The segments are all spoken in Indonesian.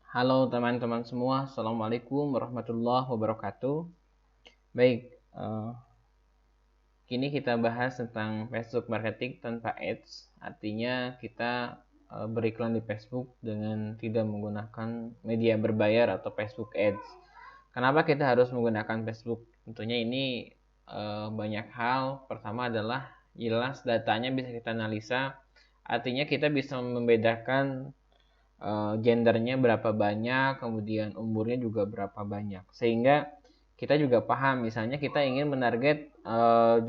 Halo teman-teman semua, Assalamualaikum warahmatullahi wabarakatuh. Baik, kini kita bahas tentang Facebook marketing tanpa ads. Artinya kita beriklan di Facebook dengan tidak menggunakan media berbayar atau Facebook ads. Kenapa kita harus menggunakan Facebook? Tentunya ini banyak hal. Pertama adalah jelas datanya bisa kita analisa. Artinya kita bisa membedakan gendernya berapa banyak, kemudian umurnya juga berapa banyak, sehingga kita juga paham. Misalnya kita ingin menarget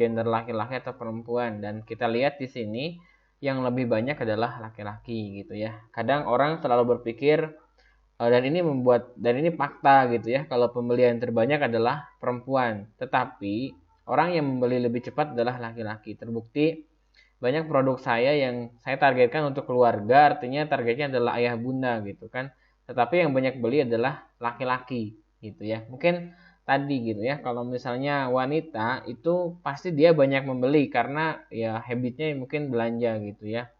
gender laki-laki atau perempuan, dan kita lihat di sini yang lebih banyak adalah laki-laki gitu ya. Kadang orang selalu berpikir dan ini fakta gitu ya, kalau pembelian terbanyak adalah perempuan, tetapi orang yang membeli lebih cepat adalah laki-laki. Terbukti banyak produk saya yang saya targetkan untuk keluarga, artinya targetnya adalah ayah bunda gitu kan. Tetapi yang banyak beli adalah laki-laki gitu ya. Mungkin tadi gitu ya, kalau misalnya wanita itu pasti dia banyak membeli karena ya habitnya mungkin belanja gitu ya.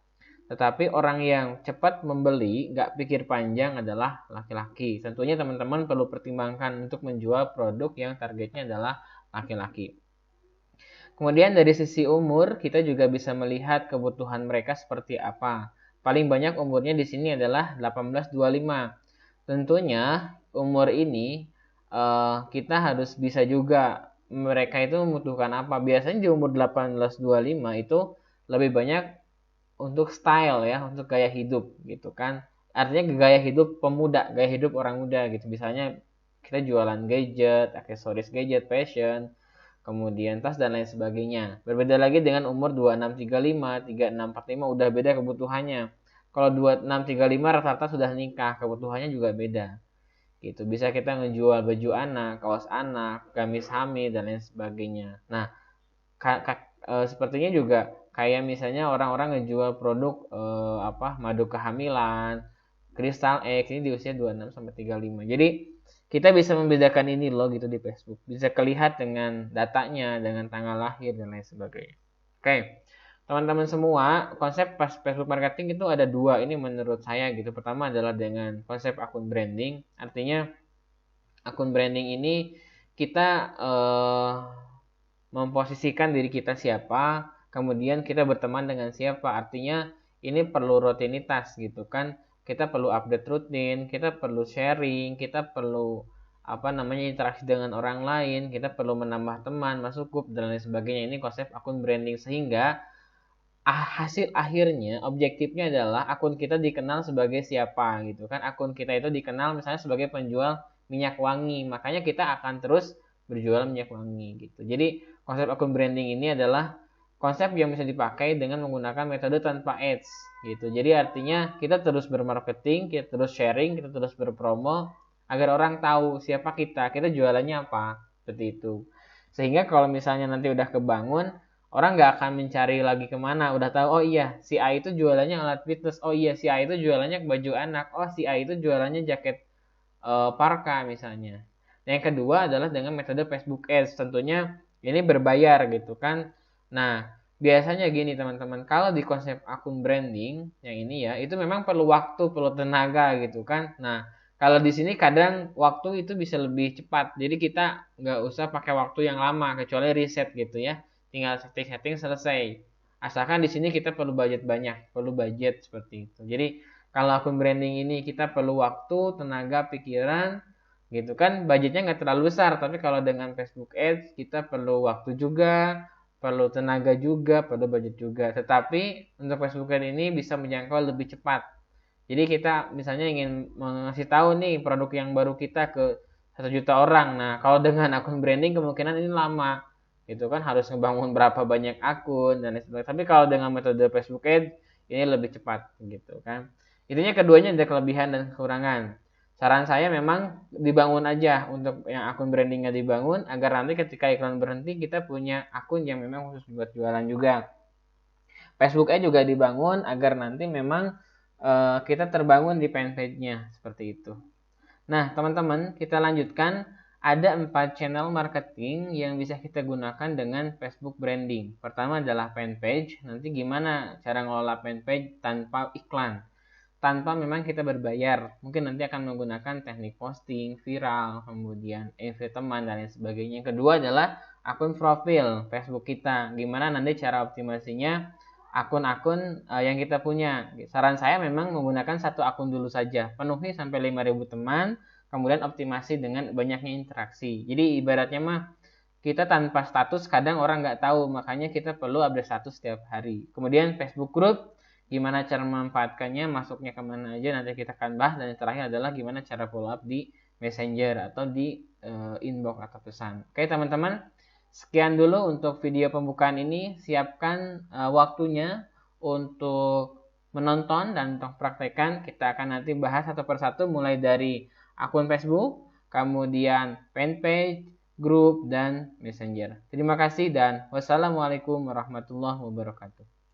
Tetapi orang yang cepat membeli, nggak pikir panjang adalah laki-laki. Tentunya teman-teman perlu pertimbangkan untuk menjual produk yang targetnya adalah laki-laki. Kemudian dari sisi umur, kita juga bisa melihat kebutuhan mereka seperti apa. Paling banyak umurnya di sini adalah 18-25. Tentunya umur ini kita harus bisa juga mereka itu membutuhkan apa. Biasanya di umur 18-25 itu lebih banyak untuk style ya, untuk gaya hidup gitu kan. Artinya gaya hidup pemuda, gaya hidup orang muda gitu. Misalnya kita jualan gadget, aksesoris gadget, fashion, kemudian tas dan lain sebagainya. Berbeda lagi dengan umur 26-35, 36-45 udah beda kebutuhannya. Kalau 26-35 rata-rata sudah nikah, kebutuhannya juga beda. Gitu. Bisa kita ngejual baju anak, kaos anak, gamis hamil dan lain sebagainya. Nah, sepertinya juga kayak misalnya orang-orang ngejual produk madu kehamilan, Kristal X ini di usia 26 sampai 35. Jadi kita bisa membedakan ini loh gitu di Facebook. Bisa kelihatan dengan datanya, dengan tanggal lahir dan lain sebagainya. Oke. Teman-teman semua, konsep pas Facebook marketing itu ada dua ini menurut saya gitu. Pertama adalah dengan konsep akun branding. Artinya akun branding ini kita memposisikan diri kita siapa, kemudian kita berteman dengan siapa. Artinya ini perlu rutinitas gitu kan. Kita perlu update rutin, kita perlu sharing, kita perlu interaksi dengan orang lain, kita perlu menambah teman, masuk grup dan lain sebagainya. Ini konsep akun branding, sehingga hasil akhirnya objektifnya adalah akun kita dikenal sebagai siapa gitu kan. Akun kita itu dikenal misalnya sebagai penjual minyak wangi, makanya kita akan terus berjualan minyak wangi gitu. Jadi konsep akun branding ini adalah konsep yang bisa dipakai dengan menggunakan metode tanpa ads gitu. Jadi artinya kita terus bermarketing, kita terus sharing, kita terus berpromo agar orang tahu siapa kita jualannya apa, seperti itu. Sehingga kalau misalnya nanti udah kebangun, orang nggak akan mencari lagi kemana. Udah tahu, oh iya si A itu jualannya alat fitness, oh iya si A itu jualannya baju anak, oh si A itu jualannya jaket parka misalnya. Nah, yang kedua adalah dengan metode Facebook Ads. Tentunya ini berbayar gitu kan. Nah, biasanya gini teman-teman, kalau di konsep akun branding yang ini ya, itu memang perlu waktu, perlu tenaga gitu kan. Nah, kalau di sini kadang waktu itu bisa lebih cepat. Jadi kita nggak usah pakai waktu yang lama kecuali riset gitu ya. Tinggal setting-setting selesai. Asalkan di sini kita perlu budget banyak, perlu budget seperti itu. Jadi kalau akun branding ini kita perlu waktu, tenaga, pikiran, gitu kan. Budgetnya nggak terlalu besar, tapi kalau dengan Facebook Ads kita perlu waktu juga, perlu tenaga juga, perlu budget juga. Tetapi untuk Facebook Ads ini bisa menjangkau lebih cepat. Jadi kita misalnya ingin mengasih tahu nih produk yang baru kita ke 1 juta orang. Nah, kalau dengan akun branding kemungkinan ini lama. Gitu kan harus ngebangun berapa banyak akun dan lain sebagainya. Tapi kalau dengan metode Facebook Ads ini lebih cepat gitu kan. Intinya keduanya ada kelebihan dan kekurangan. Saran saya memang dibangun aja untuk yang akun brandingnya dibangun agar nanti ketika iklan berhenti kita punya akun yang memang khusus buat jualan juga. Facebooknya juga dibangun agar nanti memang kita terbangun di fanpage-nya seperti itu. Nah, teman-teman, kita lanjutkan. Ada 4 channel marketing yang bisa kita gunakan dengan Facebook branding. Pertama adalah fanpage. Nanti gimana cara ngelola fanpage tanpa iklan. tanpa memang kita berbayar. Mungkin nanti akan menggunakan teknik posting, viral, kemudian invite teman dan lain sebagainya. Yang kedua adalah akun profil Facebook kita. Gimana nanti cara optimasinya akun-akun yang kita punya. Saran saya memang menggunakan satu akun dulu saja. Penuhi sampai 5.000 teman, kemudian optimasi dengan banyaknya interaksi. Jadi ibaratnya mah kita tanpa status kadang orang nggak tahu, makanya kita perlu update status setiap hari. Kemudian Facebook group, gimana cara memanfaatkannya, masuknya kemana aja, nanti kita akan bahas. Dan yang terakhir adalah gimana cara follow up di Messenger atau di inbox atau pesan. Oke teman-teman, sekian dulu untuk video pembukaan ini. Siapkan waktunya untuk menonton dan untuk praktekkan. Kita akan nanti bahas satu persatu mulai dari akun Facebook, kemudian fanpage, grup, dan messenger. Terima kasih dan wassalamualaikum warahmatullahi wabarakatuh.